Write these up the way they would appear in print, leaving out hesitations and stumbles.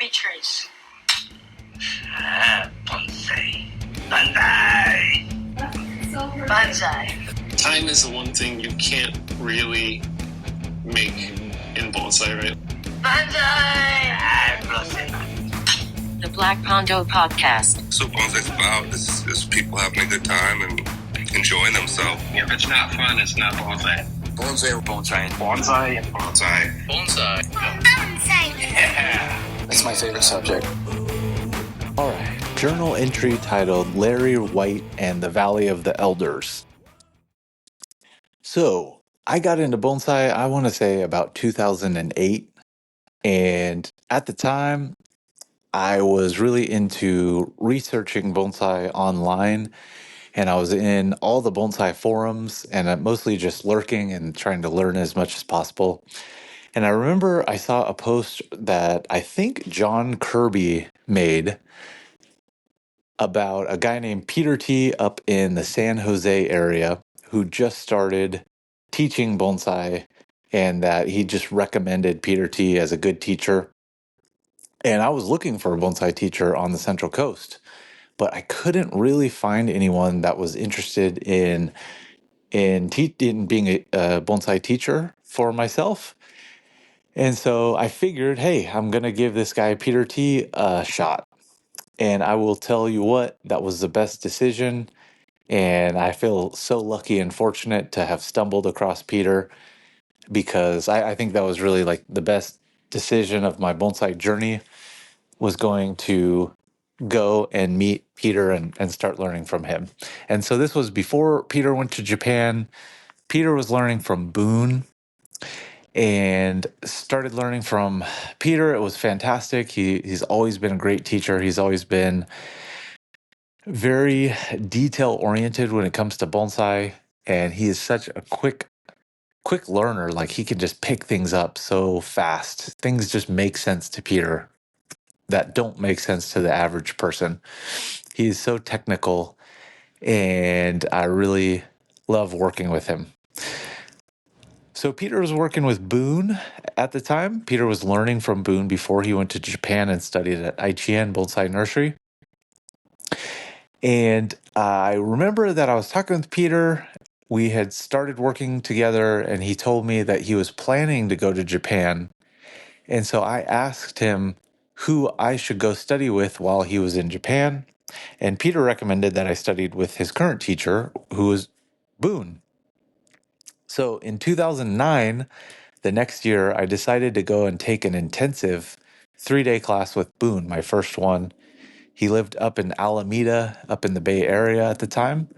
baby trees. Bonsai. Bonsai. Bonsai. Time is the one thing you can't really make in bonsai, right? Bonsai. The Black Pondo Podcast. So bonsai's about is people having a good time and enjoying themselves. If it's not fun, it's not bonsai. Bonsai. Bonsai. Bonsai. Bonsai. Bonsai. Bonsai. Yeah. That's my favorite subject. All right. Journal entry titled Larry White and the Valley of the Elders. So I got into bonsai, I want to say about 2008. And at the time, I was really into researching bonsai online. And I was in all the bonsai forums and mostly just lurking and trying to learn as much as possible. And I remember I saw a post that I think John Kirby made about a guy named Peter T up in the San Jose area who just started teaching bonsai, and that he just recommended Peter T as a good teacher. And I was looking for a bonsai teacher on the Central Coast, but I couldn't really find anyone that was interested in being a bonsai teacher for myself. And so I figured, hey, I'm going to give this guy Peter T a shot. And I will tell you what, that was the best decision. And I feel so lucky and fortunate to have stumbled across Peter, because I think that was really like the best decision of my bonsai journey, was going to go and meet Peter and start learning from him. And so this was before Peter went to Japan. Peter was learning from Boone and started learning from Peter. It was fantastic. He's always been a great teacher. He's always been very detail oriented when it comes to bonsai, and he is such a quick learner. Like, he can just pick things up so fast. Things just make sense to Peter that don't make sense to the average person. He is so technical, and I really love working with him. So Peter was working with Boone at the time. Peter was learning from Boone before he went to Japan and studied at Aichien Bonsai Nursery. And I remember that I was talking with Peter. We had started working together, and he told me that he was planning to go to Japan. And so I asked him who I should go study with while he was in Japan. And Peter recommended that I studied with his current teacher, who was Boone. So in 2009, the next year, I decided to go and take an intensive 3-day class with Boone, my first one. He lived up in Alameda, up in the Bay Area at the time.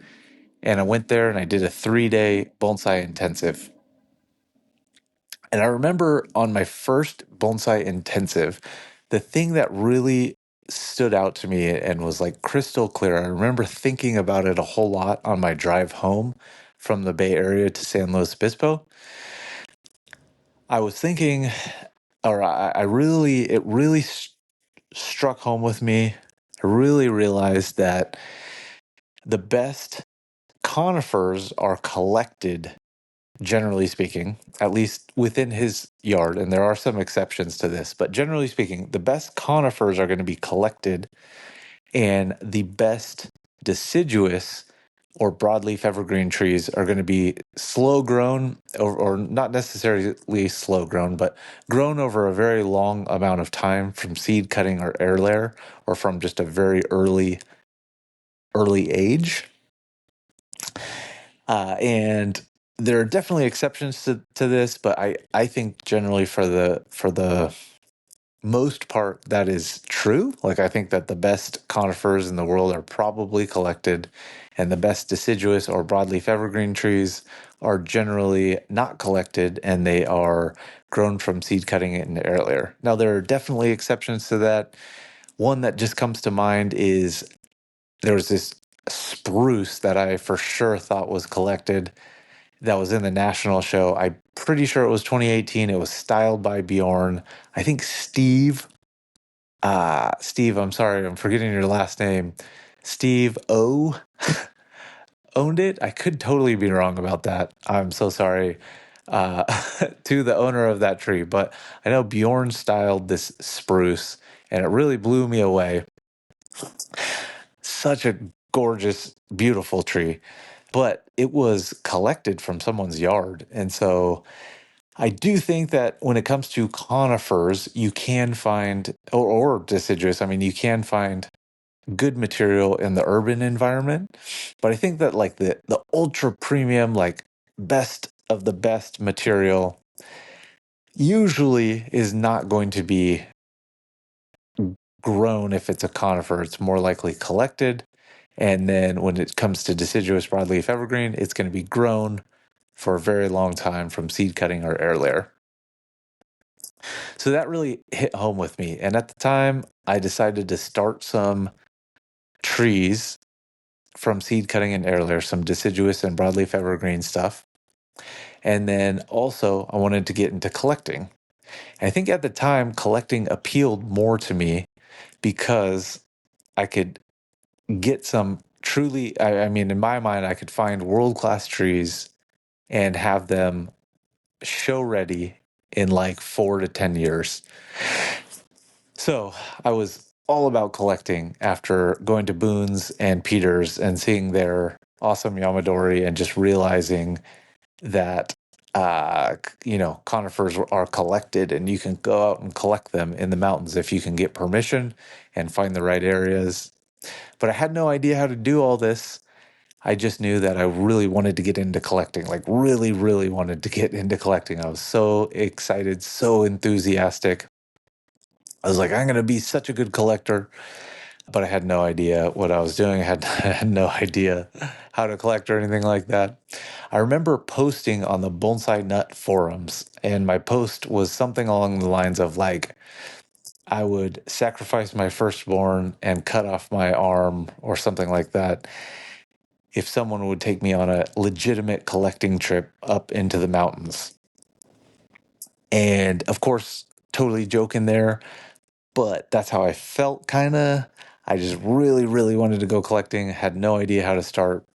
And I went there and I did a 3-day bonsai intensive. And I remember on my first bonsai intensive, the thing that really stood out to me and was like crystal clear, I remember thinking about it a whole lot on my drive home from the Bay Area to San Luis Obispo. I was thinking, it really struck home with me. I really realized that the best conifers are collected, generally speaking, at least within his yard, and there are some exceptions to this, but generally speaking, the best conifers are going to be collected, and the best deciduous or broadleaf evergreen trees are going to be slow grown, or not necessarily slow grown, but grown over a very long amount of time from seed cutting or air layer, or from just a very early age. And there are definitely exceptions to this, but I think generally for the most part that is true. Like, I think that the best conifers in the world are probably collected, and the best deciduous or broadleaf evergreen trees are generally not collected, and they are grown from seed cutting and air layer. Now, there are definitely exceptions to that. One that just comes to mind is there was this spruce that I for sure thought was collected that was in the national show. I'm pretty sure it was 2018. It was styled by Bjorn. I think Steve, I'm sorry, I'm forgetting your last name. Steve O owned it. I could totally be wrong about that. I'm so sorry. uh, to the owner of that tree. But I know Bjorn styled this spruce, and it really blew me away. Such a gorgeous, beautiful tree. But it was collected from someone's yard. And so I do think that when it comes to conifers, you can find, or deciduous, I mean, you can find good material in the urban environment. But I think that like the ultra premium, like best of the best material usually is not going to be grown if it's a conifer. It's more likely collected. And then when it comes to deciduous broadleaf evergreen, it's going to be grown for a very long time from seed cutting or air layer. So that really hit home with me. And at the time, I decided to start some trees from seed cutting and air layer, some deciduous and broadleaf evergreen stuff. And then also, I wanted to get into collecting. And I think at the time, collecting appealed more to me because I could get some truly, I mean, in my mind, I could find world class trees and have them show ready in like 4 to 10 years. So I was all about collecting after going to Boone's and Peter's and seeing their awesome Yamadori and just realizing that, conifers are collected and you can go out and collect them in the mountains if you can get permission and find the right areas. But I had no idea how to do all this. I just knew that I really wanted to get into collecting, like really, really wanted to get into collecting. I was so excited, so enthusiastic. I was like, I'm going to be such a good collector. But I had no idea what I was doing. I had no idea how to collect or anything like that. I remember posting on the Bonsai Nut forums, and my post was something along the lines of like, I would sacrifice my firstborn and cut off my arm or something like that if someone would take me on a legitimate collecting trip up into the mountains. And of course, totally joking there, but that's how I felt kind of. I just really, really wanted to go collecting, had no idea how to start.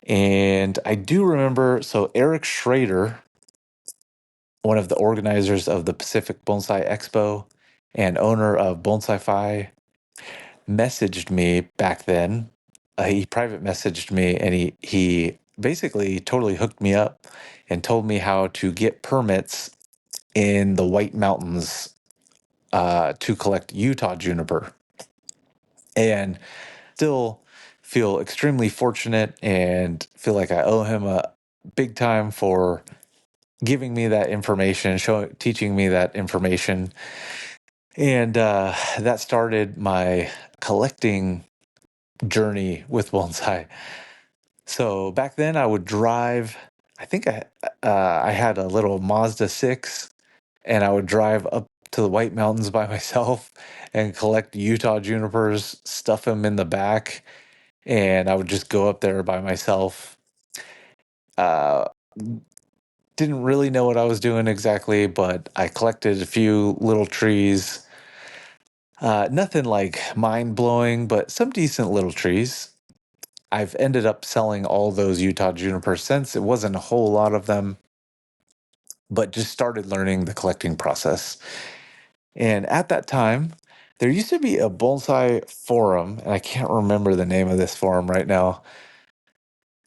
And I do remember, so Eric Schrader, one of the organizers of the Pacific Bonsai Expo and owner of Bonsai Fi, messaged me back then. He private messaged me and he basically totally hooked me up and told me how to get permits in the White Mountains to collect Utah juniper. And still feel extremely fortunate and feel like I owe him a big time for giving me that information, teaching me that information. And that started my collecting journey with bonsai. So back then I would drive, I think I had a little Mazda 6 and I would drive up to the White Mountains by myself and collect Utah junipers, stuff them in the back, and I would just go up there by myself. Uh, didn't really know what I was doing exactly, but I collected a few little trees. Nothing like mind blowing, but some decent little trees. I've ended up selling all those Utah junipers since. It wasn't a whole lot of them, but just started learning the collecting process. And at that time, there used to be a bonsai forum, and I can't remember the name of this forum right now.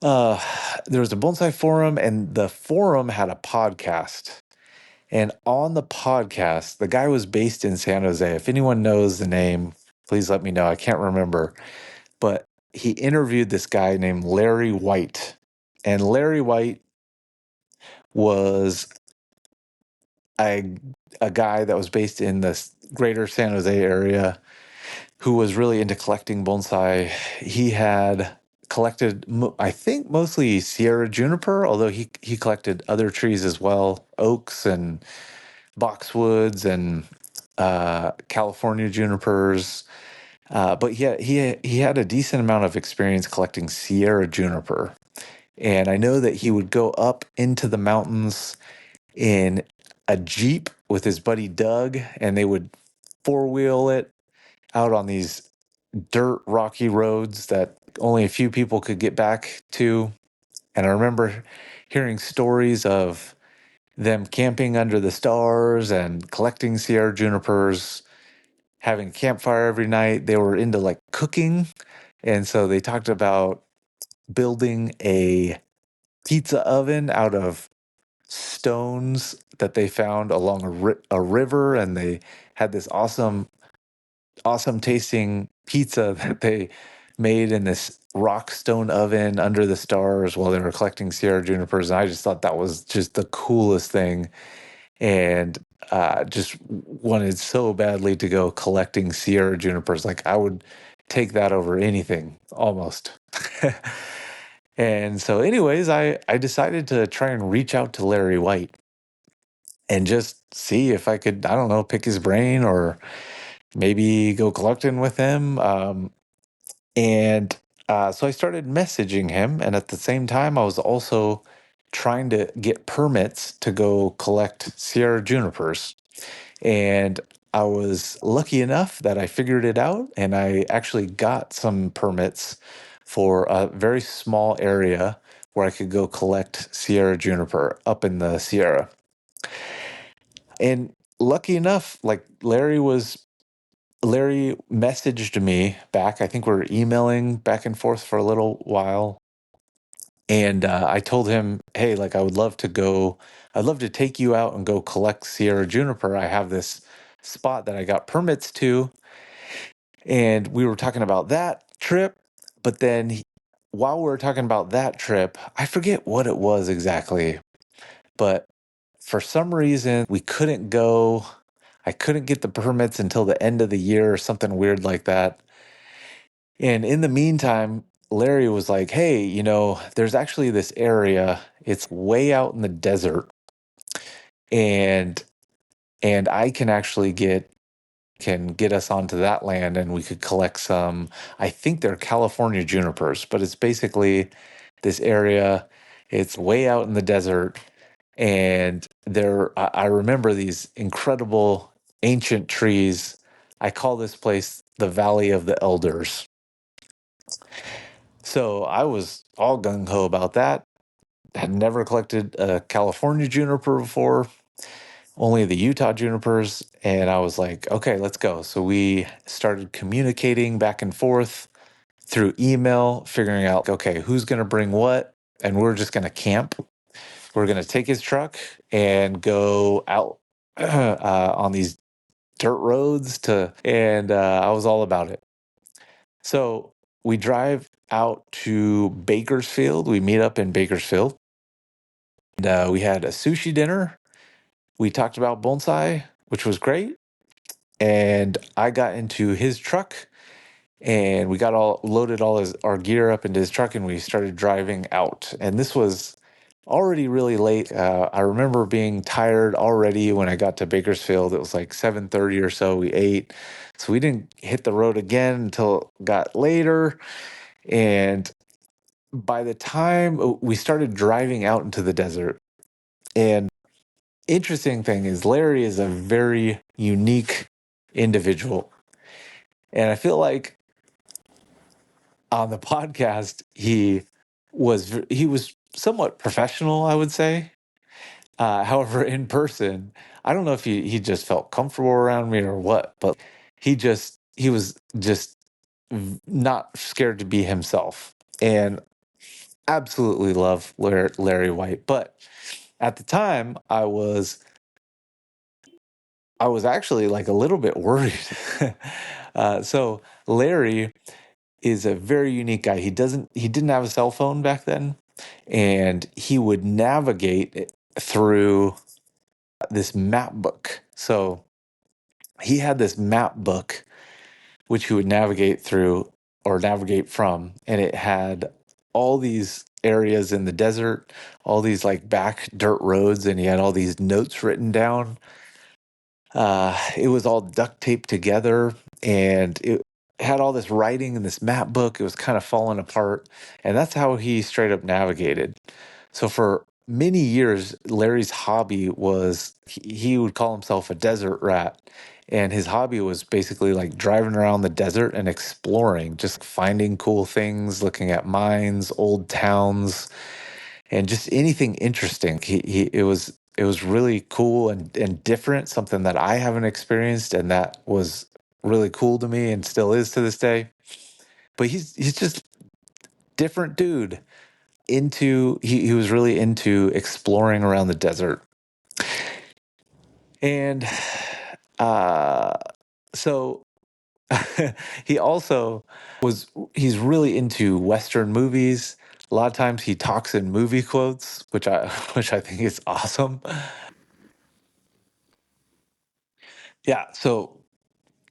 Uh, there was a bonsai forum, and the forum had a podcast. And on the podcast, the guy was based in San Jose. If anyone knows the name, please let me know. I can't remember. But he interviewed this guy named Larry White. And Larry White was a guy that was based in the greater San Jose area who was really into collecting bonsai. He had collected, I think, mostly Sierra juniper, although he collected other trees as well, oaks and boxwoods and California junipers. But he had a decent amount of experience collecting Sierra juniper. And I know that he would go up into the mountains in a Jeep with his buddy Doug, and they would four-wheel it out on these dirt rocky roads that only a few people could get back to. And I remember hearing stories of them camping under the stars and collecting Sierra junipers, having a campfire every night. They were into like cooking. And so they talked about building a pizza oven out of stones that they found along a river. And they had this awesome tasting pizza that they made in this rock stone oven under the stars while they were collecting Sierra junipers. And I just thought that was just the coolest thing. And just wanted so badly to go collecting Sierra junipers. Like I would take that over anything almost. And so anyways, I decided to try and reach out to Larry White and just see if I could, I don't know, pick his brain or maybe go collecting with him. So I started messaging him. And at the same time, I was also trying to get permits to go collect Sierra junipers. And I was lucky enough that I figured it out and I actually got some permits for a very small area where I could go collect Sierra juniper up in the Sierra. And lucky enough, like Larry messaged me back. I think we were emailing back and forth for a little while. And I told him, hey, like I'd love to take you out and go collect Sierra juniper. I have this spot that I got permits to. And we were talking about that trip. But then while we were talking about that trip, I forget what it was exactly. But for some reason, we couldn't go. I couldn't get the permits until the end of the year or something weird like that. And in the meantime, Larry was like, hey, there's actually this area. It's way out in the desert. And I can actually get us onto that land and we could collect some, I think they're California junipers, but it's basically this area. It's way out in the desert. And I remember these incredible ancient trees. I call this place the Valley of the Elders. So I was all gung ho about that. Had never collected a California juniper before, only the Utah junipers. And I was like, okay, let's go. So we started communicating back and forth through email, figuring out, okay, who's going to bring what. And we're just going to camp. We're going to take his truck and go out on these dirt roads and I was all about it. So we drive out to Bakersfield. We meet up in Bakersfield. And we had a sushi dinner. We talked about bonsai, which was great. And I got into his truck and we got loaded all our gear up into his truck and we started driving out. And this was already really late. I remember being tired already when I got to Bakersfield. It was like 7:30 or so. We ate. So we didn't hit the road again until it got later. And by the time we started driving out into the desert, and interesting thing is Larry is a very unique individual. And I feel like on the podcast, he was somewhat professional, I would say. However, in person, I don't know if he just felt comfortable around me or what, but he was just not scared to be himself, and absolutely love Larry White. But at the time, I was actually like a little bit worried. So Larry is a very unique guy. He didn't have a cell phone back then, and he would navigate through this map book. So he had this map book which he would navigate through or navigate from, and it had all these areas in the desert, all these like back dirt roads, and he had all these notes written down. It was all duct taped together, and it had all this writing in this map book. It was kind of falling apart, and that's how he straight up navigated. So for many years, Larry's hobby was he would call himself a desert rat. And his hobby was basically like driving around the desert and exploring, just finding cool things, looking at mines, old towns. and just anything interesting. It was really cool and different, something that I haven't experienced, and that was really cool to me and still is to this day. But he's just different dude. He was really into exploring around the desert. And uh so he also he's really into Western movies. A lot of times he talks in movie quotes, which I which I think is awesome. Yeah, so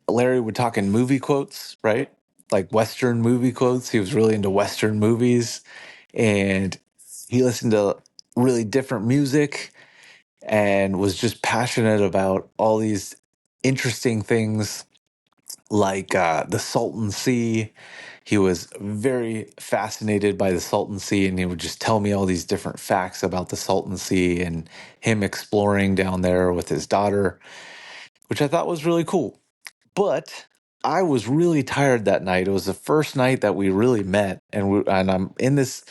Larry would talk in movie quotes, right? Like Western movie quotes. He was really into Western movies, and he listened to really different music and was just passionate about all these interesting things like the Salton Sea. He was very fascinated by the Salton Sea, and he would just tell me all these different facts about the Salton Sea and him exploring down there with his daughter, which I thought was really cool. But I was really tired that night. It was the first night that we really met, and I'm in this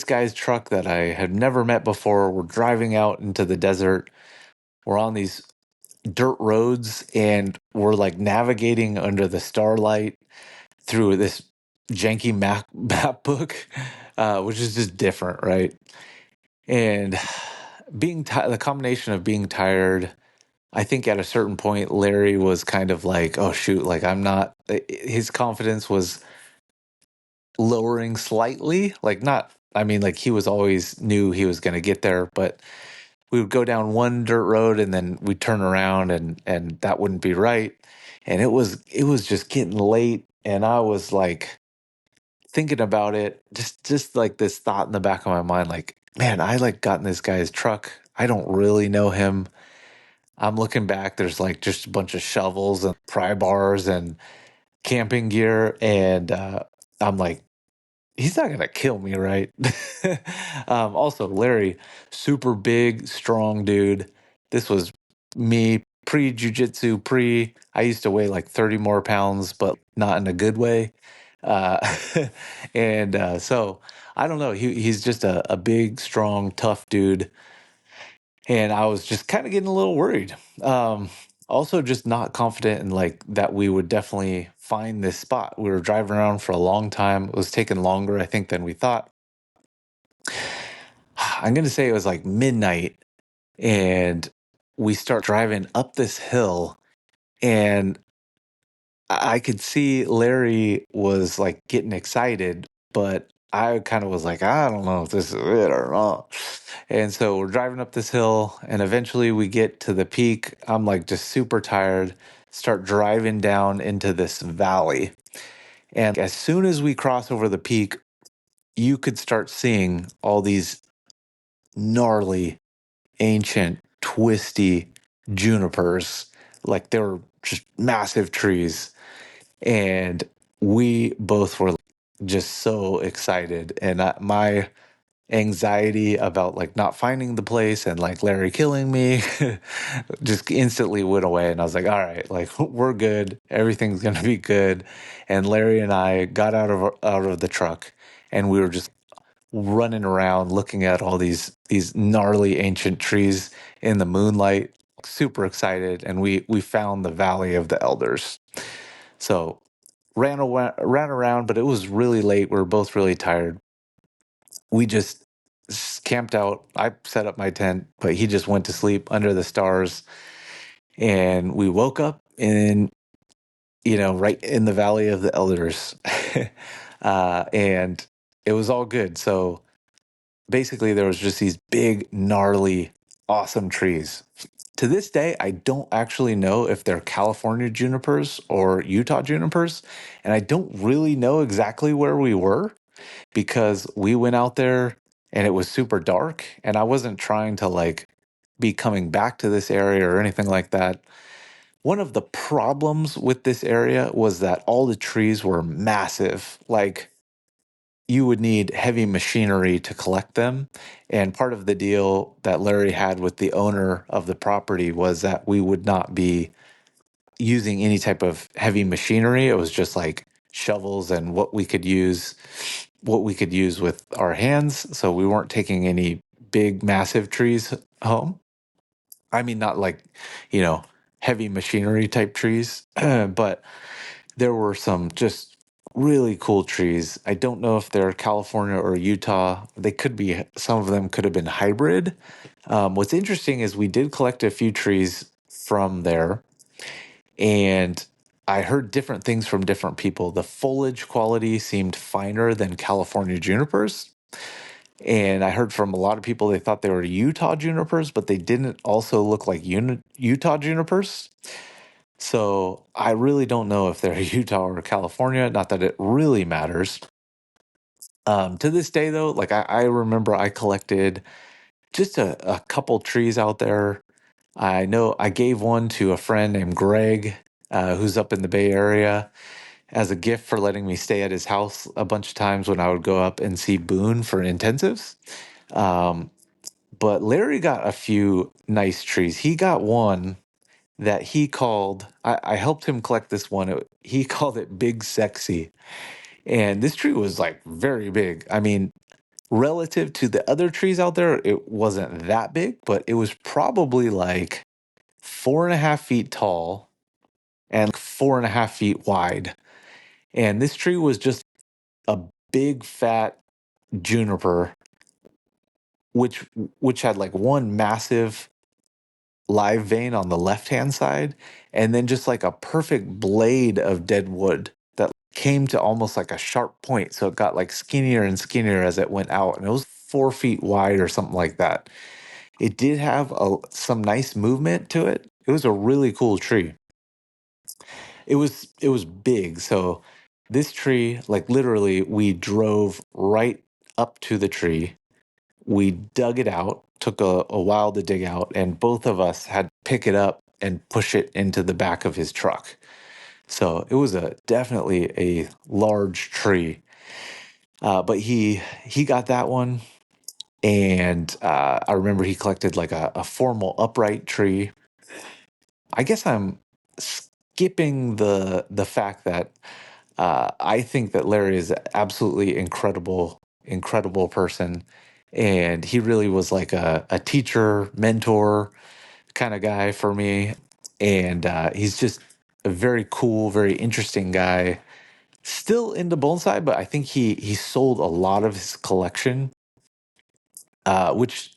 guy's truck that I had never met before. We're driving out into the desert. We're on these dirt roads, and we're like navigating under the starlight through this janky map book, which is just different, right? And the combination of being tired, I think at a certain point, Larry was kind of like, oh, shoot, like I'm not, his confidence was lowering slightly. Like, not, I mean, like he was always knew he was going to get there, but we would go down one dirt road and then we'd turn around and that wouldn't be right. And it was just getting late. And I was like thinking about it, just like this thought in the back of my mind, like, man, I like got in this guy's truck. I don't really know him. I'm looking back, there's like just a bunch of shovels and pry bars and camping gear. And I'm like, he's not gonna kill me, right? Also, Larry, super big, strong dude. This was me pre jujitsu, pre. I used to weigh like 30 more pounds, but not in a good way. Uh, and so I don't know. He's just a big, strong, tough dude, and I was just kind of getting a little worried. Also, just not confident in like that we would definitely find this spot. We were driving around for a long time. It was taking longer, I think, than we thought. I'm gonna say it was like midnight, and we start driving up this hill, and I could see Larry was like getting excited, but I kind of was like, I don't know if this is it or not. And so we're driving up this hill, and eventually we get to the peak. I'm like just super tired, start driving down into this valley. And as soon as we cross over the peak, you could start seeing all these gnarly, ancient, twisty junipers. Like they were just massive trees, and we both were just so excited. And my anxiety about like not finding the place and like Larry killing me just instantly went away. And I was like, all right, like we're good, everything's gonna be good. And Larry and I got out of the truck, and we were just running around looking at all these gnarly ancient trees in the moonlight, super excited. And we found the Valley of the Elders. So ran around, but it was really late. We were both really tired. We just camped out. I set up my tent, but he just went to sleep under the stars. And we woke up in, right in the Valley of the Elders. And it was all good. So basically, there was just these big, gnarly, awesome trees. To this day, I don't actually know if they're California junipers or Utah junipers. And I don't really know exactly where we were because we went out there and it was super dark. And I wasn't trying to like be coming back to this area or anything like that. One of the problems with this area was that all the trees were massive. Like you would need heavy machinery to collect them. And part of the deal that Larry had with the owner of the property was that we would not be using any type of heavy machinery. It was just like shovels and what we could use, what we could use with our hands. So we weren't taking any big, massive trees home. I mean, not like, you know, heavy machinery type trees, but there were some just really cool trees. I don't know if they're California or Utah. They could be, some of them could have been hybrid. What's interesting is we did collect a few trees from there, and I heard different things from different people. The foliage quality seemed finer than California junipers. And I heard from a lot of people they thought they were Utah junipers, but they didn't also look like Utah junipers. So I really don't know if they're Utah or California. Not that it really matters. To this day, though, like I remember I collected just a couple trees out there. I know I gave one to a friend named Greg, who's up in the Bay Area, as a gift for letting me stay at his house a bunch of times when I would go up and see Boone for intensives. Um, but Larry got a few nice trees. He got one that he called, I helped him collect this one. He called it Big Sexy. And this tree was like very big. I mean, relative to the other trees out there, it wasn't that big, but it was probably like 4.5 feet tall and 4.5 feet wide. And this tree was just a big fat juniper, which which had like one massive live vein on the left hand side, and then just like a perfect blade of dead wood that came to almost like a sharp point. So it got like skinnier and skinnier as it went out, and it was 4 feet wide or something like that. It did have some nice movement to it. It was a really cool tree. It was big. So this tree, like literally, we drove right up to the tree. We dug it out, took a while to dig out, and both of us had to pick it up and push it into the back of his truck. So it was definitely a large tree. But he got that one, and I remember he collected like a formal upright tree. I guess I'm skipping the fact that I think that Larry is an absolutely incredible person. And he really was like a teacher, mentor kind of guy for me. And he's just a very cool, very interesting guy. Still into bonsai, but I think he sold a lot of his collection, which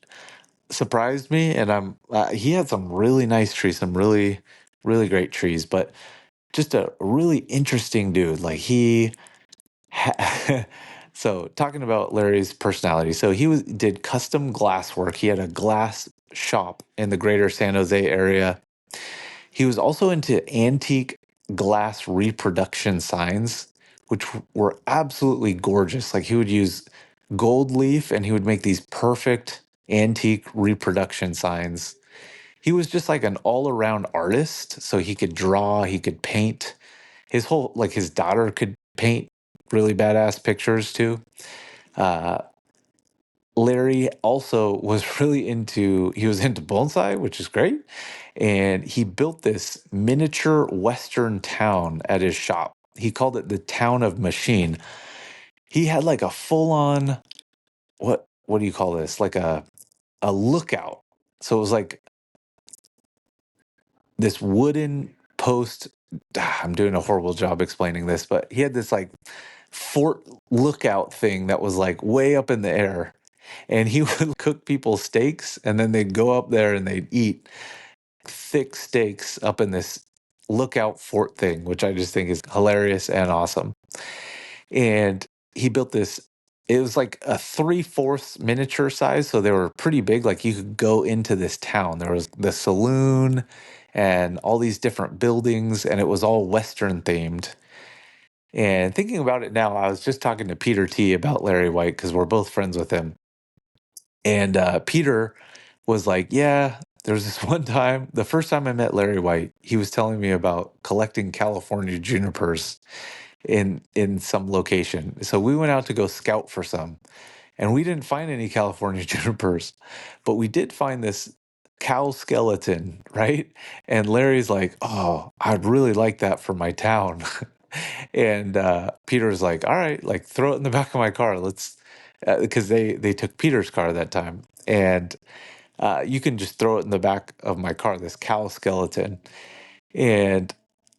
surprised me. And he had some really nice trees, some really great trees, but just a really interesting dude. Like so talking about Larry's personality, so did custom glass work. He had a glass shop in the greater San Jose area. He was also into antique glass reproduction signs, which were absolutely gorgeous. Like he would use gold leaf and he would make these perfect antique reproduction signs. He was just like an all-around artist, so he could draw, he could paint. His daughter could paint really badass pictures too. Uh, Larry also was he was into bonsai, which is great. And he built this miniature Western town at his shop. He called it the Town of Machine. He had like a full on, what do you call this? Like a lookout. So it was like this wooden post. I'm doing a horrible job explaining this, but he had this like fort lookout thing that was like way up in the air, and he would cook people steaks, and then they'd go up there and they'd eat thick steaks up in this lookout fort thing, which I just think is hilarious and awesome. And he built this. It was like a 3/4 miniature size, so they were pretty big. Like you could go into this town. There was the saloon and all these different buildings, and it was all Western themed. And thinking about it now, I was just talking to Peter T about Larry White because we're both friends with him. And Peter was like, yeah, there was this one time, the first time I met Larry White, he was telling me about collecting California junipers in some location. So we went out to go scout for some, and we didn't find any California junipers, but we did find this cow skeleton, right? And Larry's like, oh, I'd really like that for my town. And Peter's like, all right, like throw it in the back of my car. Let's, because they took Peter's car that time. And you can just throw it in the back of my car, this cow skeleton. And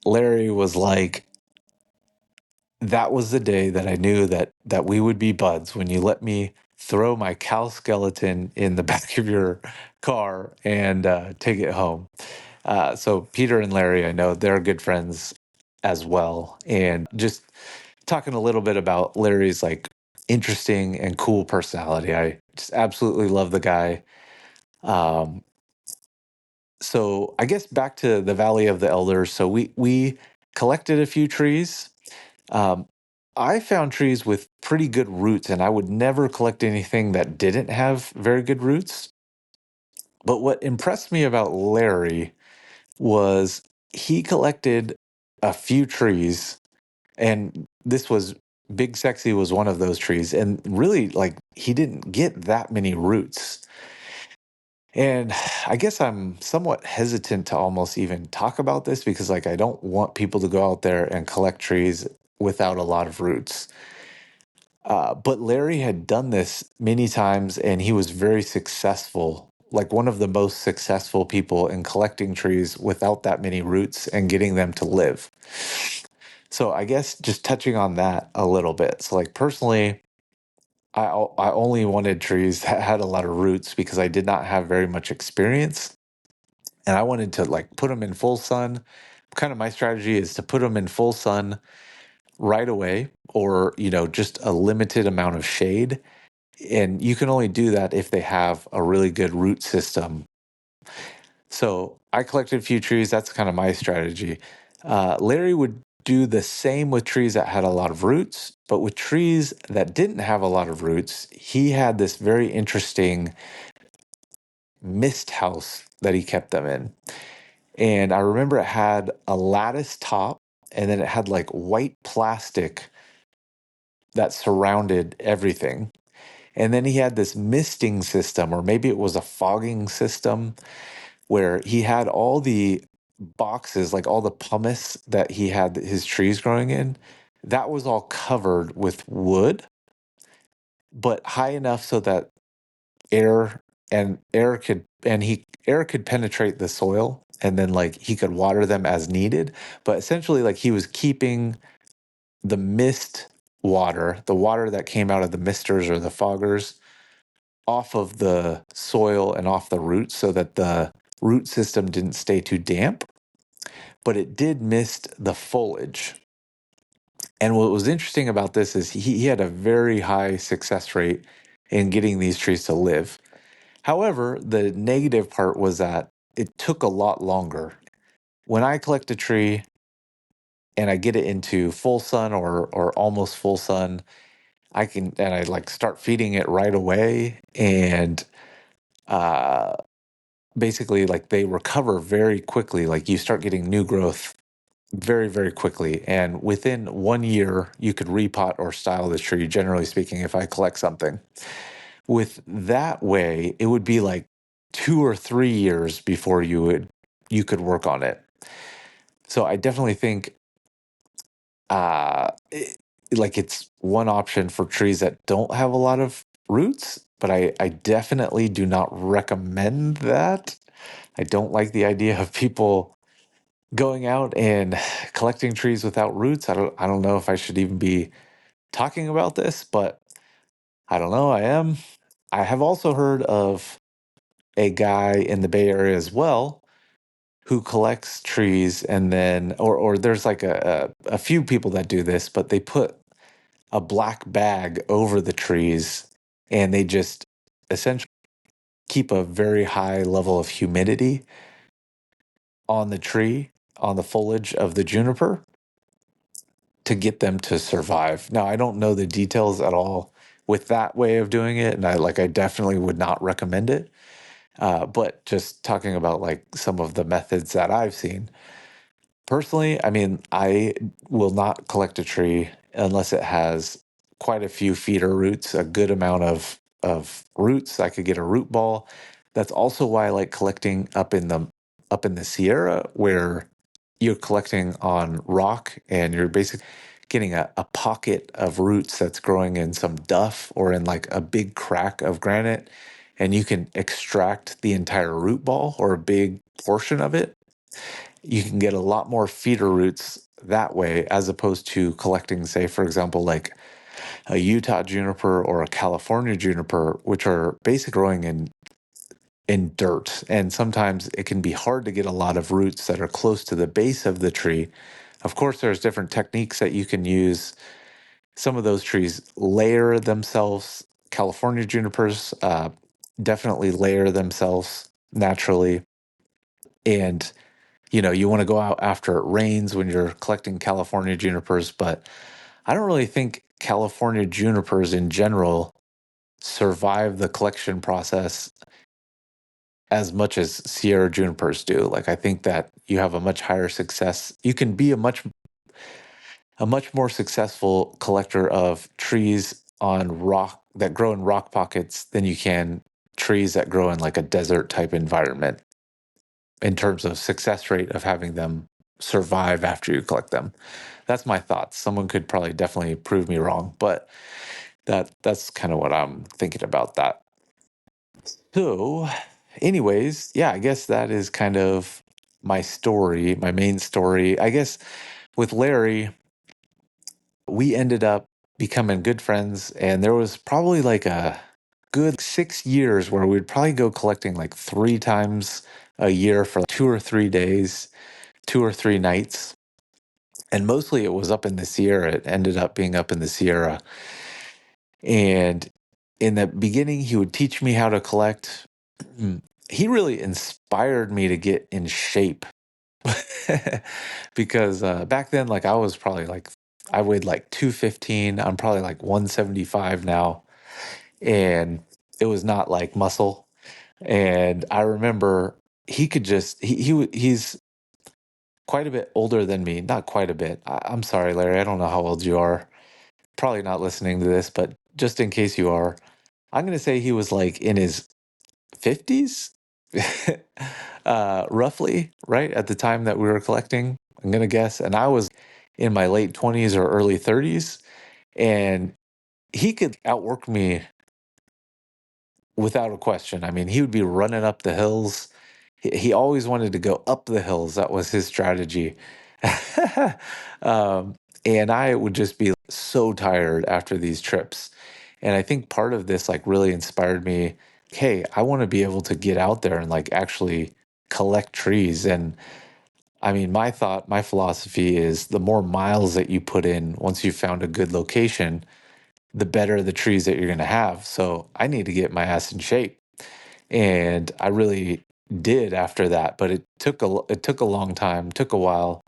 Larry was like, that was the day that I knew that we would be buds, when you let me throw my cow skeleton in the back of your car and take it home. So Peter and Larry, I know they're good friends as well. And just talking a little bit about Larry's like interesting and cool personality. I just absolutely love the guy. Um, so I guess back to the Valley of the Elders. So we collected a few trees. Um, I found trees with pretty good roots, and I would never collect anything that didn't have very good roots. But what impressed me about Larry was he collected a few trees, and this was Big Sexy was one of those trees, and really like he didn't get that many roots. And I guess I'm somewhat hesitant to almost even talk about this because like I don't want people to go out there and collect trees without a lot of roots. But Larry had done this many times and he was very successful, like one of the most successful people in collecting trees without that many roots and getting them to live. So I guess just touching on that a little bit. So like personally, I only wanted trees that had a lot of roots because I did not have very much experience. And I wanted to like put them in full sun. Kind of my strategy is to put them in full sun right away, or, just a limited amount of shade. And you can only do that if they have a really good root system. So I collected a few trees. That's kind of my strategy. Larry would do the same with trees that had a lot of roots, but with trees that didn't have a lot of roots, he had this very interesting mist house that he kept them in. And I remember it had a lattice top, and then it had like white plastic that surrounded everything. And then he had this misting system, or maybe it was a fogging system, where he had all the boxes, like all the pumice that he had his trees growing in, that was all covered with wood, but high enough so that air could penetrate the soil, and then like he could water them as needed. But essentially, like he was keeping the mist water, the water that came out of the misters or the foggers, off of the soil and off the roots so that the root system didn't stay too damp, but it did mist the foliage. And what was interesting about this is he had a very high success rate in getting these trees to live. However, the negative part was that it took a lot longer. When I collect a tree and I get it into full sun or almost full sun, I like start feeding it right away, and uh basically like they recover very quickly. Like you start getting new growth very, very quickly. And within 1 year, you could repot or style the tree, generally speaking, if I collect something. With that way, it would be like 2 or 3 years before you could work on it. So I definitely think like it's one option for trees that don't have a lot of roots, but I definitely do not recommend that. I don't like the idea of people going out and collecting trees without roots. I don't know if I should even be talking about this, but I don't know, I am. I have also heard of a guy in the Bay Area as well who collects trees, and then or there's like a few people that do this, but they put a black bag over the trees, and they just essentially keep a very high level of humidity on the tree, on the foliage of the juniper, to get them to survive. Now, I don't know the details at all with that way of doing it, and I definitely would not recommend it. But just talking about like some of the methods that I've seen. Personally, I mean, I will not collect a tree unless it has quite a few feeder roots, a good amount of roots. I could get a root ball. That's also why I like collecting up in the Sierra, where you're collecting on rock and you're basically getting a pocket of roots that's growing in some duff or in like a big crack of granite, and you can extract the entire root ball or a big portion of it. You can get a lot more feeder roots that way as opposed to collecting, say, for example, like a Utah juniper or a California juniper, which are basically growing in dirt. And sometimes it can be hard to get a lot of roots that are close to the base of the tree. Of course, there's different techniques that you can use. Some of those trees layer themselves. California junipers definitely layer themselves naturally. And, you want to go out after it rains when you're collecting California junipers, but I don't really think California junipers in general survive the collection process as much as Sierra junipers do. Like I think that you have a much higher success. You can be a much more successful collector of trees on rock that grow in rock pockets than you can trees that grow in like a desert type environment in terms of success rate of having them survive after you collect them. That's my thoughts. Someone could probably definitely prove me wrong, but that's kind of what I'm thinking about that. So, anyways, yeah, I guess that is kind of my story, my main story. I guess with Larry, we ended up becoming good friends, and there was probably like a good 6 years where we'd probably go collecting like 3 times a year for 2 or 3 days, 2 or 3 nights. And mostly it was up in the Sierra. It ended up being up in the Sierra. And in the beginning, he would teach me how to collect. He really inspired me to get in shape because back then, like I was probably like, I weighed like 215. I'm probably like 175 now. And it was not like muscle. And I remember he could just, he's quite a bit older than me. Not quite a bit. I'm sorry, Larry. I don't know how old you are. Probably not listening to this, but just in case you are, I'm going to say he was like in his 50s, roughly, right? At the time that we were collecting, I'm going to guess. And I was in my late 20s or early 30s. And he could outwork me without a question. I mean, he would be running up the hills. He always wanted to go up the hills. That was his strategy. um, and I would just be so tired after these trips. And I think part of this like really inspired me. Hey, I want to be able to get out there and like actually collect trees. And I mean, my philosophy is the more miles that you put in once you've found a good location, the better the trees that you're going to have. So I need to get my ass in shape. And I really did after that, but it took a long time, took a while.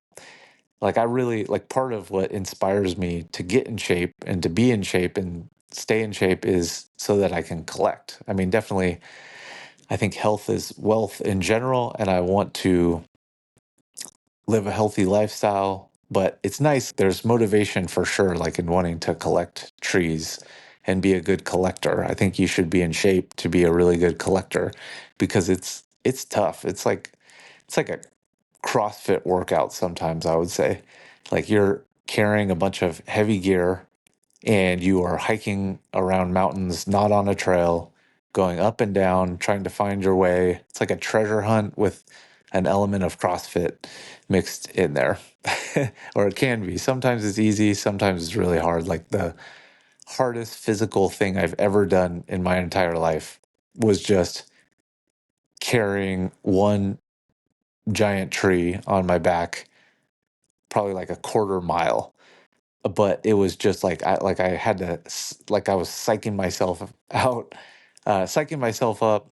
Like I really like part of what inspires me to get in shape and to be in shape and stay in shape is so that I can collect. I mean, definitely I think health is wealth in general and I want to live a healthy lifestyle, but it's nice. There's motivation for sure, like in wanting to collect trees and be a good collector. I think you should be in shape to be a really good collector because it's tough. It's like a CrossFit workout sometimes, I would say. Like you're carrying a bunch of heavy gear and you are hiking around mountains, not on a trail, going up and down, trying to find your way. It's like a treasure hunt with an element of CrossFit mixed in there. Or it can be. Sometimes it's easy, sometimes it's really hard. Like the hardest physical thing I've ever done in my entire life was just carrying one giant tree on my back, probably like a quarter mile. But it was just like I had to like I was psyching myself out, psyching myself up.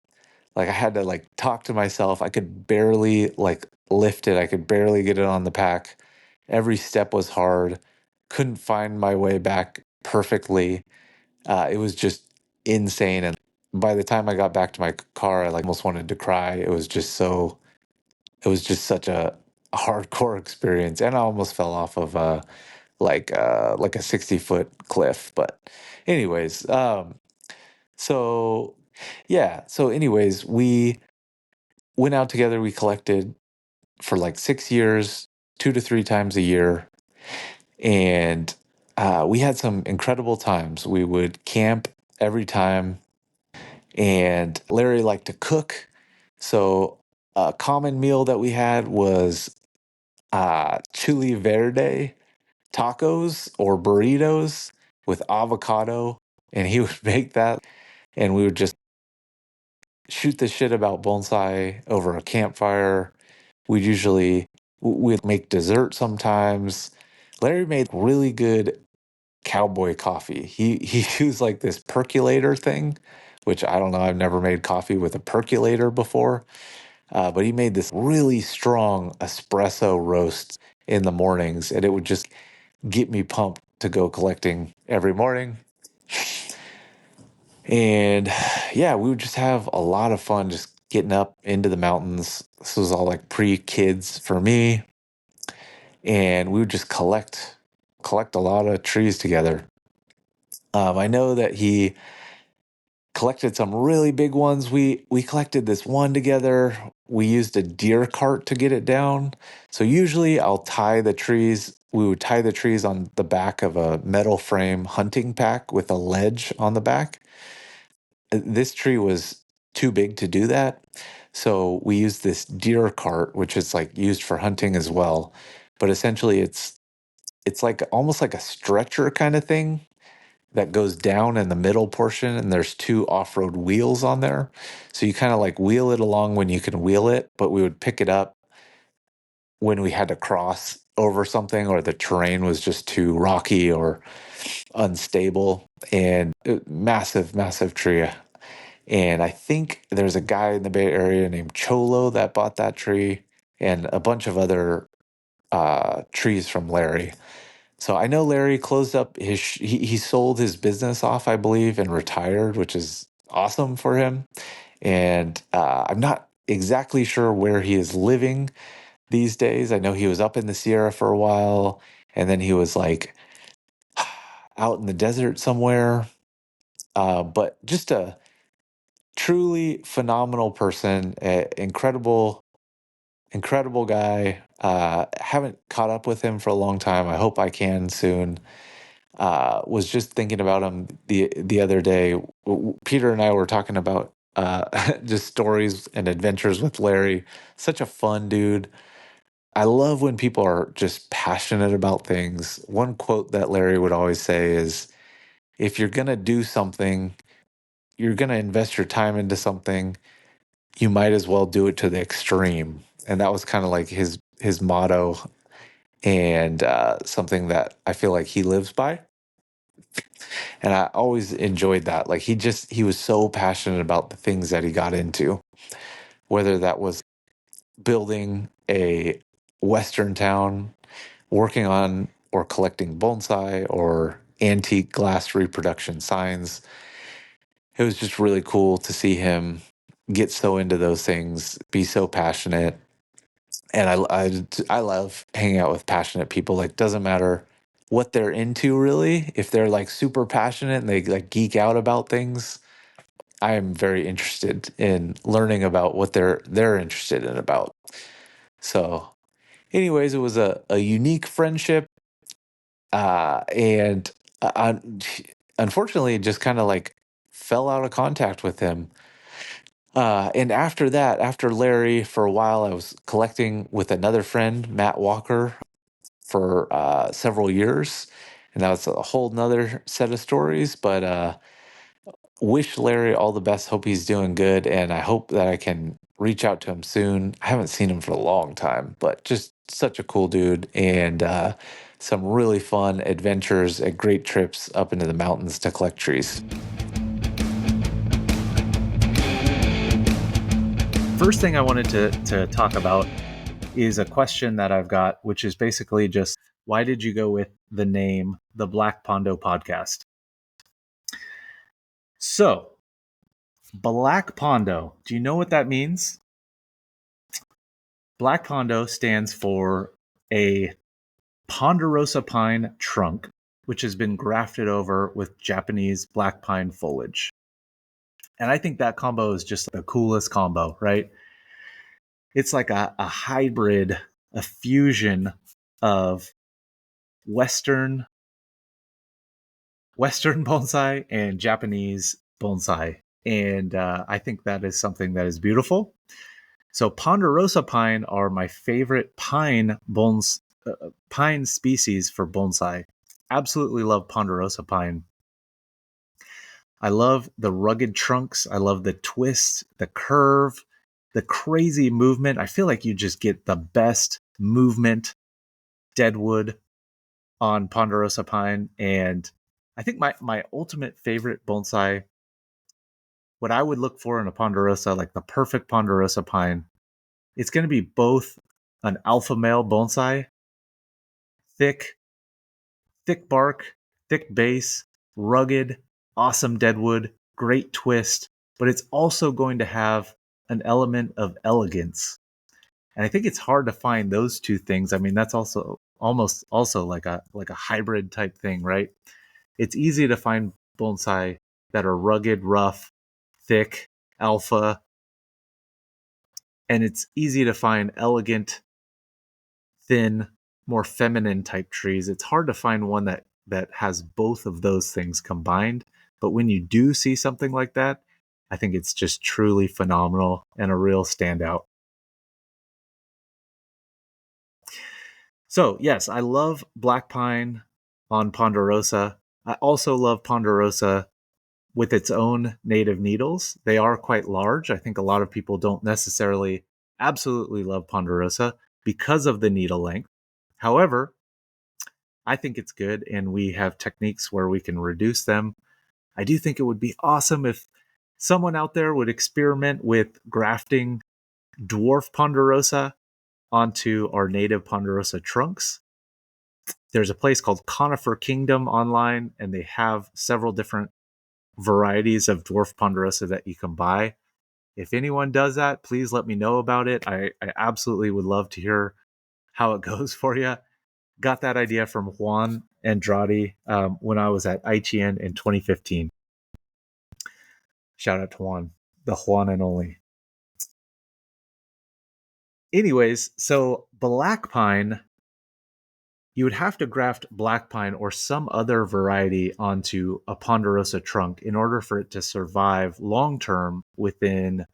Like I had to like talk to myself. I could barely like lift it. I could barely get it on the pack. Every step was hard. Couldn't find my way back perfectly. It was just insane. And by the time I got back to my car, I like almost wanted to cry. It was just such a hardcore experience. And I almost fell off of like a 60-foot cliff. But anyways, so yeah. So anyways, we went out together. We collected for like 6 years. 2 to 3 times a year. And we had some incredible times. We would camp every time, and Larry liked to cook. So a common meal that we had was chili verde tacos or burritos with avocado. And he would make that, and we would just shoot the shit about bonsai over a campfire. We'd make dessert sometimes. Larry made really good cowboy coffee. He used like this percolator thing, which I don't know. I've never made coffee with a percolator before, but he made this really strong espresso roast in the mornings, and it would just get me pumped to go collecting every morning. And yeah, we would just have a lot of fun just getting up into the mountains. This was all like pre-kids for me, and we would just collect a lot of trees together. I know that he collected some really big ones. We collected this one together. We used a deer cart to get it down. So usually I'll tie the trees. We would tie the trees on the back of a metal frame hunting pack with a ledge on the back. This tree was too big to do that. So we used this deer cart, which is like used for hunting as well. But essentially it's like almost like a stretcher kind of thing that goes down in the middle portion, and there's two off-road wheels on there. So you kind of like wheel it along when you can wheel it, but we would pick it up when we had to cross over something or the terrain was just too rocky or unstable. And massive, massive tree. And I think there's a guy in the Bay Area named Cholo that bought that tree and a bunch of other trees from Larry. So I know Larry closed up he sold his business off, I believe, and retired, which is awesome for him. And I'm not exactly sure where he is living these days. I know he was up in the Sierra for a while, and then he was like out in the desert somewhere. But just a truly phenomenal person, incredible guy. Haven't caught up with him for a long time. I hope I can soon. Was just thinking about him the other day. Peter and I were talking about just stories and adventures with Larry. Such a fun dude. I love when people are just passionate about things. One quote that Larry would always say is, "If you're gonna do something, you're gonna invest your time into something, you might as well do it to the extreme." And that was kind of like his motto, and something that I feel like he lives by. And I always enjoyed that. Like he was so passionate about the things that he got into, whether that was building a Western town, working on or collecting bonsai or antique glass reproduction signs. It was just really cool to see him get so into those things, be so passionate. And I love hanging out with passionate people. Like, doesn't matter what they're into really. If they're like super passionate and they like geek out about things, I am very interested in learning about what they're interested in about. So, anyways, it was a unique friendship, and unfortunately, just kind of like fell out of contact with him. And after that, after Larry, for a while, I was collecting with another friend, Matt Walker, for several years, and that was a whole nother set of stories. But wish Larry all the best. Hope he's doing good, and I hope that I can reach out to him soon. I haven't seen him for a long time, but just such a cool dude, and some really fun adventures and great trips up into the mountains to collect trees. First thing I wanted to talk about is a question that I've got, which is basically just, why did you go with the name, the Black Pondo Podcast? So, Black Pondo, do you know what that means? Black Pondo stands for a ponderosa pine trunk, which has been grafted over with Japanese black pine foliage. And I think that combo is just the coolest combo, right? It's like a hybrid, a fusion of Western bonsai and Japanese bonsai. And I think that is something that is beautiful. So ponderosa pine are my favorite pine species for bonsai. Absolutely love ponderosa pine. I love the rugged trunks. I love the twist, the curve, the crazy movement. I feel like you just get the best movement deadwood on ponderosa pine. And I think my ultimate favorite bonsai, what I would look for in a ponderosa, like the perfect ponderosa pine, it's going to be both an alpha male bonsai, thick bark, thick base, rugged, awesome deadwood, great twist, but it's also going to have an element of elegance. And I think it's hard to find those two things. I mean, that's also almost also like a hybrid type thing, right? It's easy to find bonsai that are rugged, rough, thick, alpha, and it's easy to find elegant, thin, more feminine type trees. It's hard to find one that has both of those things combined. But when you do see something like that, I think it's just truly phenomenal and a real standout. So, yes, I love black pine on ponderosa. I also love ponderosa with its own native needles. They are quite large. I think a lot of people don't necessarily absolutely love ponderosa because of the needle length. However, I think it's good, and we have techniques where we can reduce them. I do think it would be awesome if someone out there would experiment with grafting dwarf ponderosa onto our native ponderosa trunks. There's a place called Conifer Kingdom online, and they have several different varieties of dwarf ponderosa that you can buy. If anyone does that, please let me know about it. I absolutely would love to hear how it goes for you. Got that idea from Juan Andrade when I was at ITN in 2015. Shout out to Juan, the Juan and only. Anyways, so black pine, you would have to graft black pine or some other variety onto a ponderosa trunk in order for it to survive long term within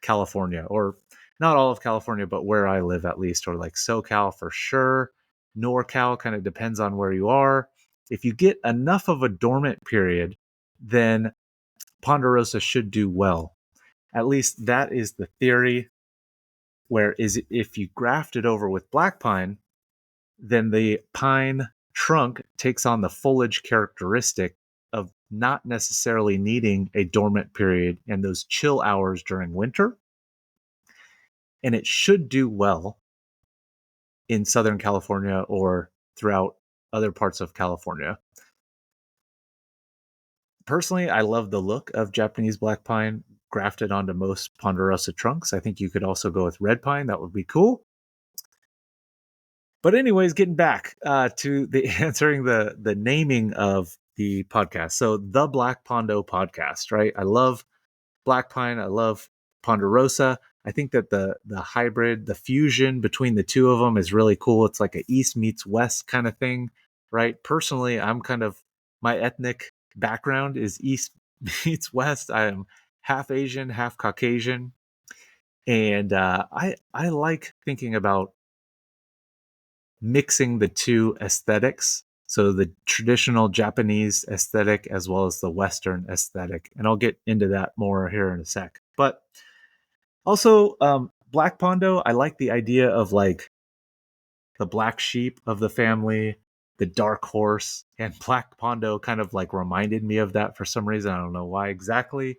California, or not all of California, but where I live at least, or like SoCal for sure. NorCal kind of depends on where you are. If you get enough of a dormant period, then ponderosa should do well. At least that is the theory. Whereas if you graft it over with black pine, then the pine trunk takes on the foliage characteristic of not necessarily needing a dormant period and those chill hours during winter. And it should do well in Southern California or throughout other parts of California. Personally, I love the look of Japanese black pine grafted onto most ponderosa trunks. I think you could also go with red pine. That would be cool. But anyways, getting back to the answering the naming of the podcast. So the Black Pondo Podcast, right? I love black pine. I love ponderosa. I think that the hybrid, the fusion between the two of them is really cool. It's like a East meets West kind of thing, right? Personally, I'm kind of, my ethnic background is East meets West. I am half Asian, half Caucasian, and I like thinking about mixing the two aesthetics. So the traditional Japanese aesthetic as well as the Western aesthetic. And I'll get into that more here in a sec. But also, Black Pondo, I like the idea of like the black sheep of the family, the dark horse, and Black Pondo kind of like reminded me of that for some reason. I don't know why exactly.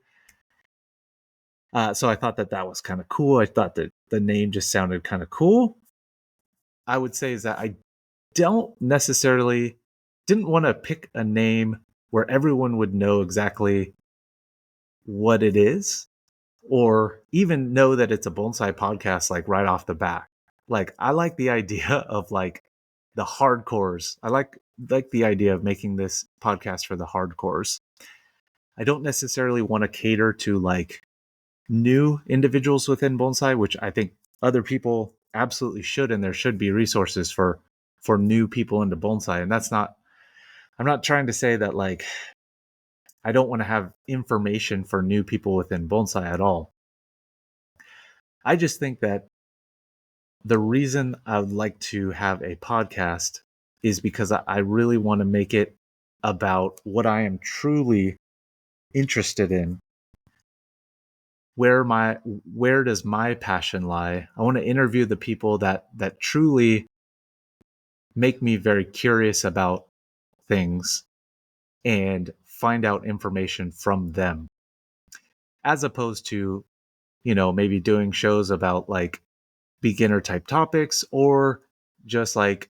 So I thought that was kind of cool. I thought that the name just sounded kind of cool. I would say is that I didn't want to pick a name where everyone would know exactly what it is or even know that it's a bonsai podcast like right off the bat. Like I like the idea of like the hardcores. I like the idea of making this podcast for the hardcores. I don't necessarily want to cater to like new individuals within bonsai, which I think other people absolutely should, and there should be resources for for new people into bonsai. And I'm not trying to say that like I don't want to have information for new people within bonsai at all. I just think that the reason I would like to have a podcast is because I really want to make it about what I am truly interested in. Where does my passion lie? I want to interview the people that truly make me very curious about things and find out information from them, as opposed to, maybe doing shows about like beginner type topics or just like,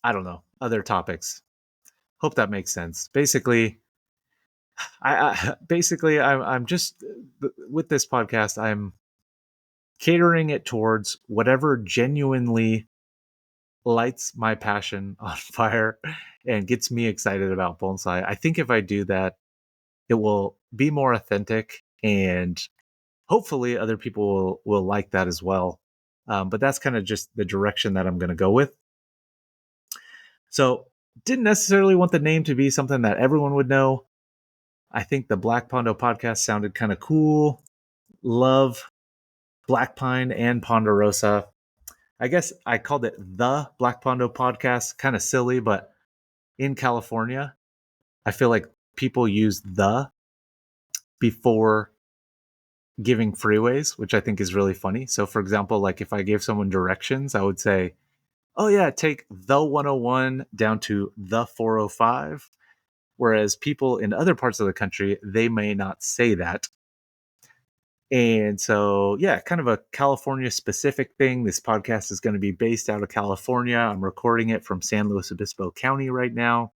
I don't know, other topics. Hope that makes sense. Basically, I'm just with this podcast, I'm catering it towards whatever genuinely lights my passion on fire and gets me excited about bonsai. I think if I do that, it will be more authentic and hopefully other people will like that as well. But that's kind of just the direction that I'm going to go with. So didn't necessarily want the name to be something that everyone would know. I think the Black Pondo podcast sounded kind of cool. Love Black Pine and Ponderosa. I guess I called it the Black Pondo podcast. Kind of silly, but in California, I feel like people use the before giving freeways, which I think is really funny. So, for example, like if I gave someone directions, I would say, oh, yeah, take the 101 down to the 405. Whereas people in other parts of the country, they may not say that. And so, yeah, kind of a California specific thing. This podcast is going to be based out of California. I'm recording it from San Luis Obispo County right now.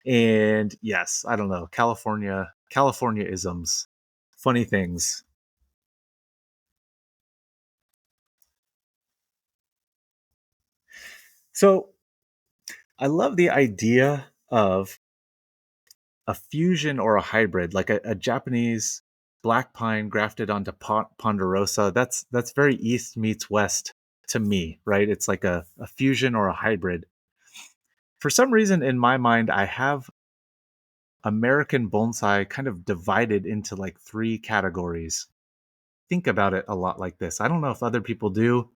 And yes, I don't know, California isms, funny things. So I love the idea of a fusion or a hybrid, like a Japanese black pine grafted onto ponderosa. That's very East meets West to me, right? It's like a fusion or a hybrid. For some reason in my mind, I have American bonsai kind of divided into like 3 categories. Think about it a lot like this. I don't know if other people do,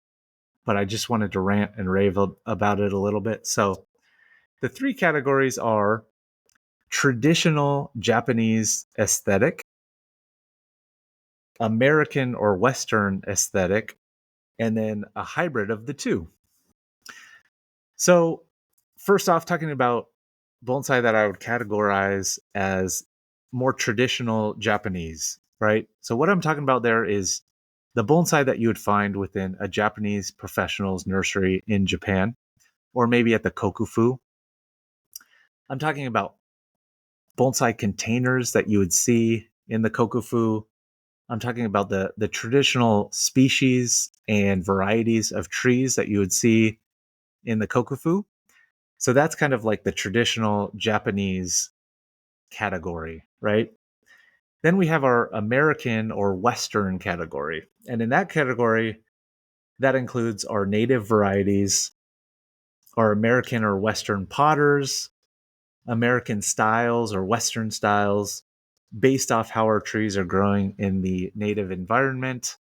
but I just wanted to rant and rave about it a little bit. So the 3 categories are traditional Japanese aesthetic, American or Western aesthetic, and then a hybrid of the 2. So, first off, talking about bonsai that I would categorize as more traditional Japanese, right? So, what I'm talking about there is the bonsai that you would find within a Japanese professional's nursery in Japan, or maybe at the kokufu. I'm talking about bonsai containers that you would see in the kokufu. I'm talking about the traditional species and varieties of trees that you would see in the kokufu. So that's kind of like the traditional Japanese category, right? Then we have our American or Western category. And in that category, that includes our native varieties, our American or Western potters, American styles or Western styles, based off how our trees are growing in the native environment.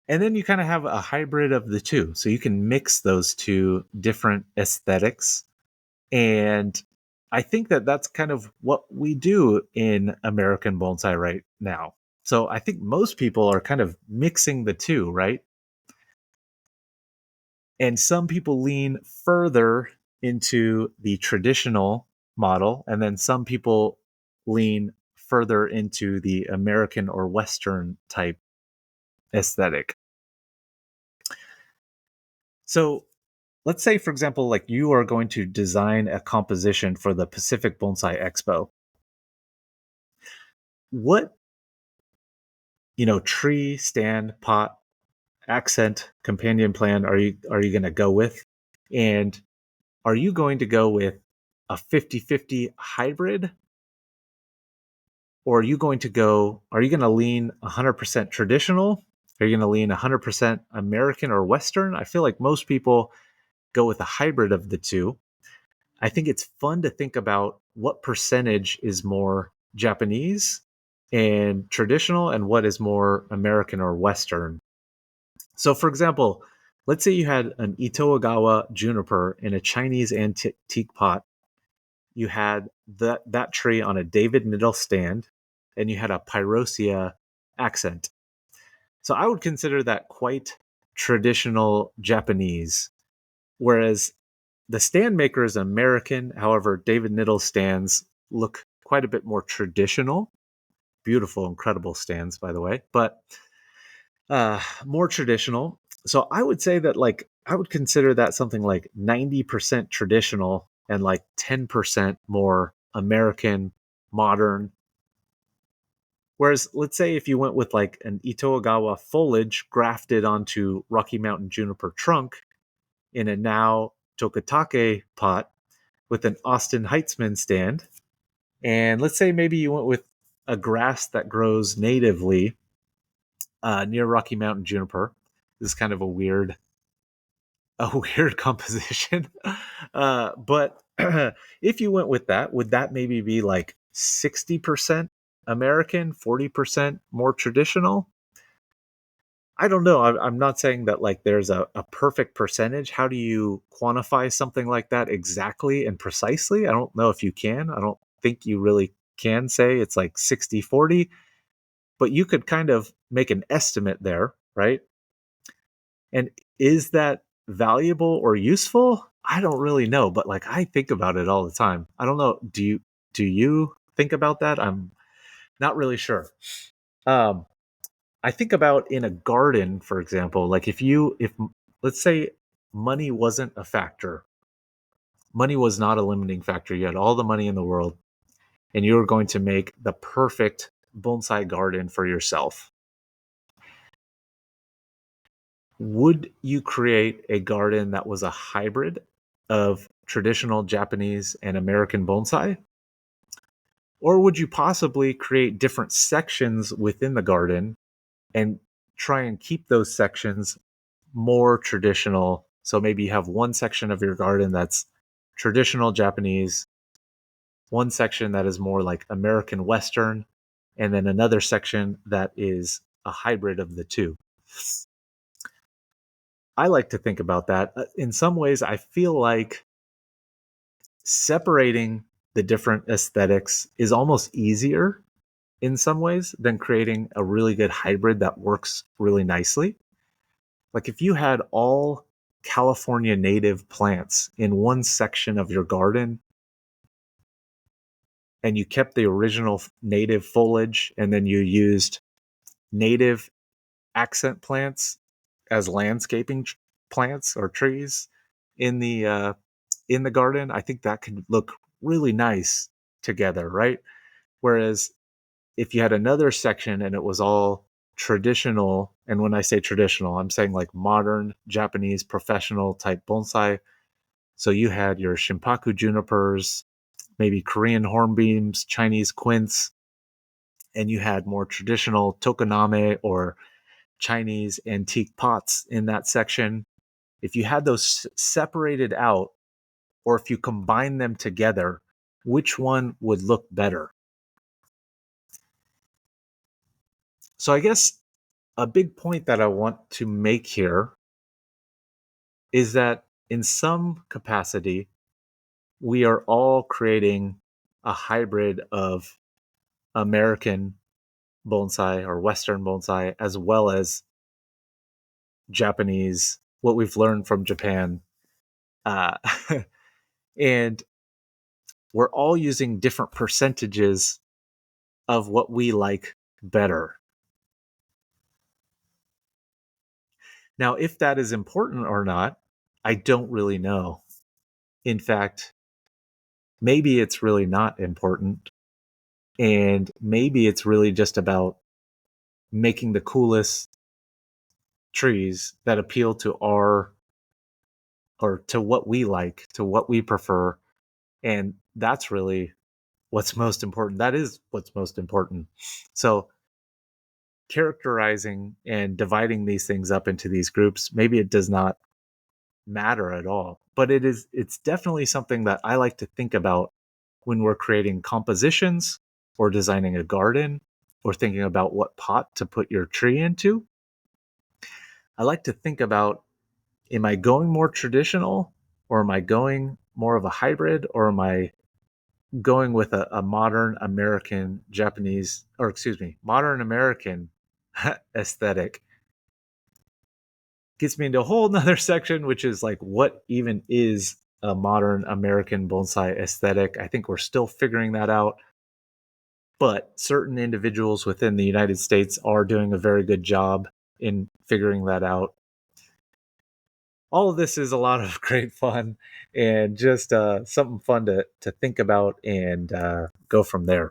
And then you kind of have a hybrid of the 2. So you can mix those 2 different aesthetics. And I think that that's kind of what we do in American bonsai right now. So I think most people are kind of mixing the 2, right? And some people lean further into the traditional model, and then some people lean further into the American or Western type aesthetic. So let's say, for example, like you are going to design a composition for the Pacific Bonsai Expo. What, tree, stand, pot, accent, companion plan are you going to go with? And are you going to go with a 50-50 hybrid? Or are you going to lean 100% traditional? Are you going to lean 100% American or Western? I feel like most people go with a hybrid of the two. I think it's fun to think about what percentage is more Japanese and traditional and what is more American or Western. So, for example, let's say you had an Itoagawa juniper in a Chinese antique pot. You had that tree on a David Niddle stand, and you had a Pyrosia accent. So I would consider that quite traditional Japanese, whereas the stand maker is American. However, David Niddle stands look quite a bit more traditional. Beautiful, incredible stands, by the way, but more traditional. So I would say that I would consider that something like 90% traditional and like 10% more American, modern. Whereas let's say if you went with like an Itoagawa foliage grafted onto Rocky Mountain juniper trunk in a now Tokatake pot with an Austin Heitzman stand, and let's say maybe you went with a grass that grows natively near Rocky Mountain juniper. This is kind of a weird composition. But if you went with that, would that maybe be like 60% American, 40% more traditional? I don't know. I'm not saying that like there's a perfect percentage. How do you quantify something like that exactly and precisely? I don't know if you can. I don't think you really can say it's like 60-40, but you could kind of make an estimate there, right? And is that valuable or useful? I don't really know, but like I think about it all the time. I don't know. Do you think about that? I'm not really sure. Um, I think about in a garden, for example, like if let's say money wasn't a factor, money was not a limiting factor. You had all the money in the world and you were going to make the perfect bonsai garden for yourself. Would you create a garden that was a hybrid of traditional Japanese and American bonsai? Or would you possibly create different sections within the garden and try and keep those sections more traditional? So maybe you have one section of your garden that's traditional Japanese, one section that is more like American Western, and then another section that is a hybrid of the two. I like to think about that. In some ways, I feel like separating the different aesthetics is almost easier in some ways than creating a really good hybrid that works really nicely. Like if you had all California native plants in one section of your garden and you kept the original native foliage and then you used native accent plants as landscaping plants or trees in the garden, I think that could look really nice together, right? Whereas if you had another section and it was all traditional, and when I say traditional, I'm saying like modern Japanese professional type bonsai. So you had your Shimpaku junipers, maybe Korean hornbeams, Chinese quince, and you had more traditional tokoname or Chinese antique pots in that section. If you had those separated out, or if you combine them together, which one would look better? So I guess a big point that I want to make here is that in some capacity, we are all creating a hybrid of American bonsai or Western bonsai, as well as Japanese, what we've learned from Japan. Uh, and we're all using different percentages of what we like better. Now, if that is important or not, I don't really know. In fact, maybe it's really not important. And maybe it's really just about making the coolest trees that appeal to our or to what we like, to what we prefer. And that's really what's most important. That is what's most important. So characterizing and dividing these things up into these groups, maybe it does not matter at all. But it's definitely something that I like to think about when we're creating compositions or designing a garden or thinking about what pot to put your tree into. I like to think about, am I going more traditional, or am I going more of a hybrid, or am I going with a modern American Japanese, or excuse me, modern American aesthetic? Gets me into a whole nother section, which is like, what even is a modern American bonsai aesthetic? I think we're still figuring that out, but certain individuals within the United States are doing a very good job in figuring that out. All of this is a lot of great fun and just something fun to think about and go from there.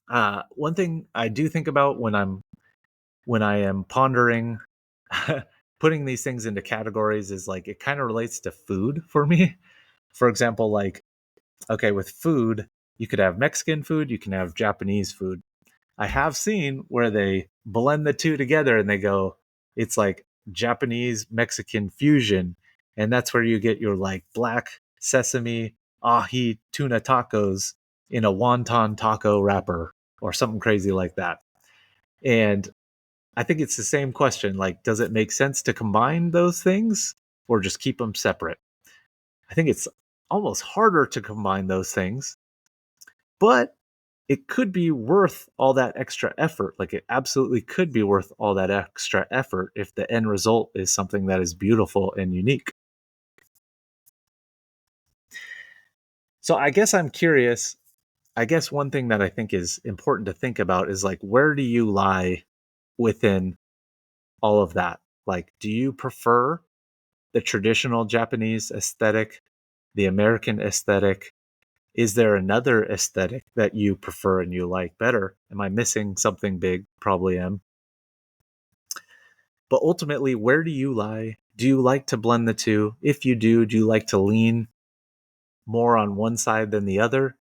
One thing I do think about when I am pondering putting these things into categories is like, it kind of relates to food for me. For example, like, okay, with food, you could have Mexican food, you can have Japanese food. I have seen where they blend the two together and they go, it's like Japanese Mexican fusion. And that's where you get your like black sesame ahi tuna tacos in a wonton taco wrapper or something crazy like that. And I think it's the same question. Like, does it make sense to combine those things or just keep them separate? I think it's almost harder to combine those things, but it could be worth all that extra effort. Like, it absolutely could be worth all that extra effort if the end result is something that is beautiful and unique. So I guess I'm curious. I guess one thing that I think is important to think about is like, where do you lie within all of that? Like, do you prefer the traditional Japanese aesthetic, the American aesthetic? Is there another aesthetic that you prefer and you like better? Am I missing something big? Probably am. But ultimately, where do you lie? Do you like to blend the two? If you do you like to lean more on one side than the other?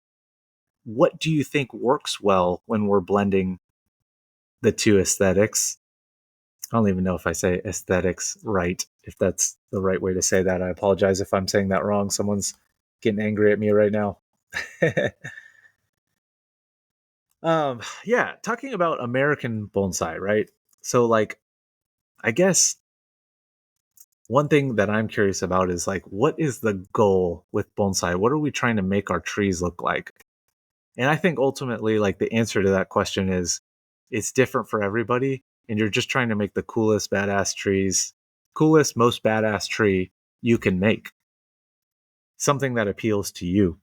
What do you think works well when we're blending the two aesthetics? I don't even know if I say aesthetics right, if that's the right way to say that. I apologize if I'm saying that wrong. Someone's getting angry at me right now. Yeah, talking about American bonsai, right? So like, I guess one thing that I'm curious about is like, what is the goal with bonsai? What are we trying to make our trees look like? And I think ultimately, like, the answer to that question is it's different for everybody. And you're just trying to make the coolest, most badass tree you can make. Something that appeals to you.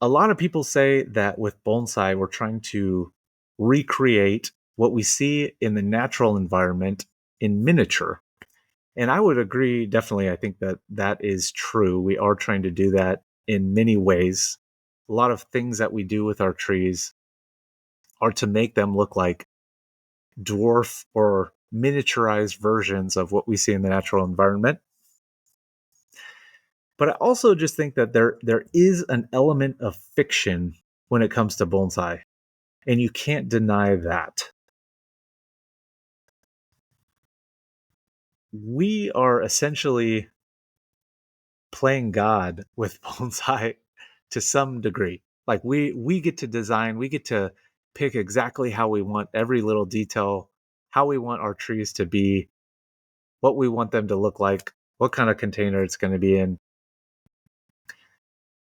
A lot of people say that with bonsai, we're trying to recreate what we see in the natural environment in miniature. And I would agree, definitely. I think that that is true. We are trying to do that in many ways. A lot of things that we do with our trees are to make them look like dwarf or miniaturized versions of what we see in the natural environment. But I also just think that there is an element of fiction when it comes to bonsai, and you can't deny that. We are essentially playing God with bonsai to some degree. Like, we get to design, we get to pick exactly how we want every little detail, how we want our trees to be, what we want them to look like, what kind of container it's going to be in.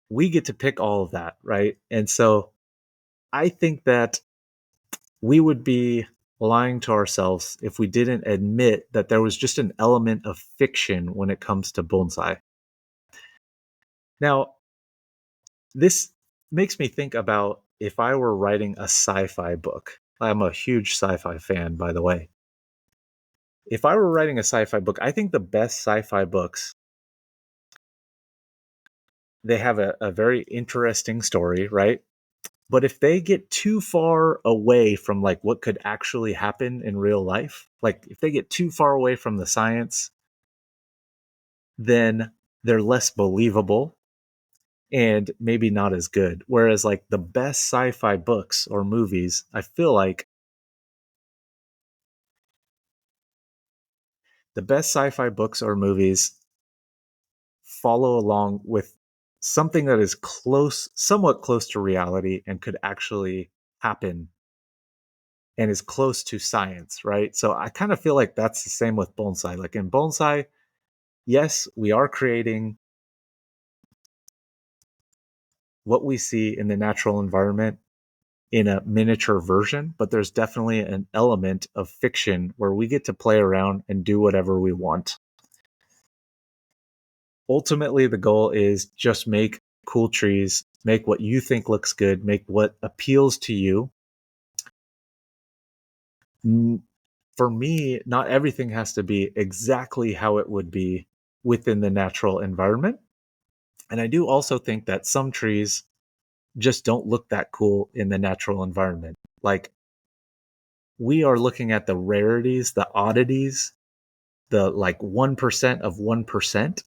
We get to pick all of that, right? And so I think that we would be lying to ourselves if we didn't admit that there was just an element of fiction when it comes to bonsai. Now, this makes me think about if I were writing a sci-fi book. I'm a huge sci-fi fan, by the way. If I were writing a sci-fi book, I think the best sci-fi books, they have a very interesting story, right? But if they get too far away from like what could actually happen in real life, like if they get too far away from the science, then they're less believable. and maybe not as good. Whereas like the best sci-fi books or movies, I feel like the best sci-fi books or movies follow along with something that is somewhat close to reality and could actually happen and is close to science, right? So I kind of feel like that's the same with bonsai. Like in bonsai, yes, we are creating what we see in the natural environment in a miniature version, but there's definitely an element of fiction where we get to play around and do whatever we want. Ultimately, the goal is just make cool trees, make what you think looks good, make what appeals to you. For me, not everything has to be exactly how it would be within the natural environment. And I do also think that some trees just don't look that cool in the natural environment. Like, we are looking at the rarities, the oddities, the like 1% of 1%,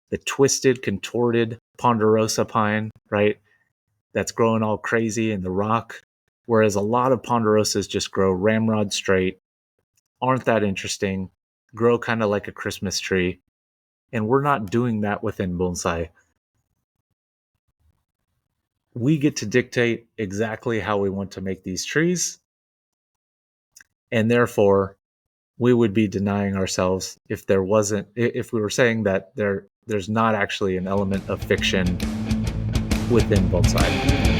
the twisted, contorted ponderosa pine, right? That's growing all crazy in the rock. Whereas a lot of ponderosas just grow ramrod straight, aren't that interesting, grow kind of like a Christmas tree. And we're not doing that within bonsai. We get to dictate exactly how we want to make these trees. And therefore, we would be denying ourselves if we were saying that there's not actually an element of fiction within bonsai.